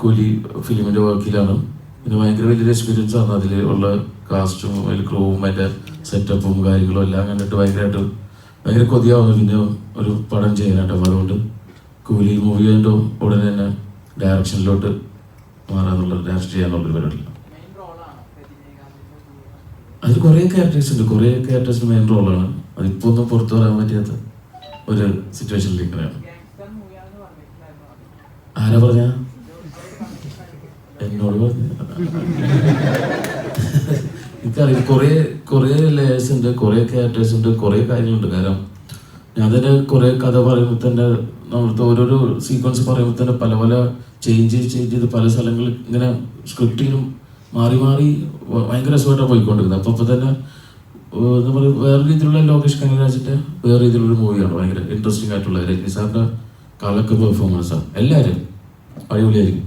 കൂലി ഫിലിമിൻ്റെ വർക്കിലാണ്. പിന്നെ ഭയങ്കര വലിയൊരു എക്സ്പീരിയൻസ് ആണ് അതിൽ ഉള്ള കാസ്റ്റും അതിൽ ക്രൂവും അതിൻ്റെ സെറ്റപ്പും കാര്യങ്ങളും എല്ലാം കണ്ടിട്ട് ഭയങ്കര കൊതിയാവുന്നു പിന്നെ ഒരു പടം ചെയ്യാനായിട്ട്. അപ്പോൾ അതുകൊണ്ട് കൂലി മൂവി കഴിഞ്ഞിട്ട് ഉടനെ തന്നെ ഡയറക്ഷനിലോട്ട് ഡയറക്റ്റ് ചെയ്യാനുള്ളൊരു പരിപാടിയില്ല. അതിൽ കുറേ ക്യാരക്ടേഴ്സ് ഉണ്ട്, കുറേ ക്യാരക്ടേഴ്സിന് മെയിൻ റോളാണ്. അതിപ്പോൾ ഒന്നും പുറത്തു പറയാൻ പറ്റാത്ത ഒരു സിറ്റുവേഷനിലേക്കാണ്. ആരാ പറഞ്ഞ? എന്നോട് പറഞ്ഞു. എനിക്കറിയാം കുറേ ലേയേഴ്സ് ഉണ്ട്, കുറേ ക്യാരക്ടേഴ്സ് ഉണ്ട്, കുറേ കാര്യങ്ങളുണ്ട്. കാരണം ഞാൻ തന്നെ കുറേ കഥ പറയുമ്പോൾ തന്നെ നമ്മളത്തെ ഓരോരോ സീക്വൻസ് പറയുമ്പോൾ തന്നെ പല ചേഞ്ച് ചെയ്ത് പല സ്ഥലങ്ങളിൽ ഇങ്ങനെ സ്ക്രിപ്റ്റിനും മാറി ഭയങ്കര രസമായിട്ടാണ് പോയിക്കൊണ്ടിരുന്നത്. അപ്പോൾ തന്നെ എന്താ പറയുക, വേറെ രീതിയിലുള്ള ലോകേഷ് കനകരാജിൻ്റെ വേറെ രീതിയിലുള്ളൊരു മൂവിയാണ്. ഭയങ്കര ഇൻട്രസ്റ്റിംഗ് ആയിട്ടുള്ള രജനി സാറിൻ്റെ കളക്ക് പെർഫോമൻസാണ്. എല്ലാവരും അടിപൊളിയായിരിക്കും.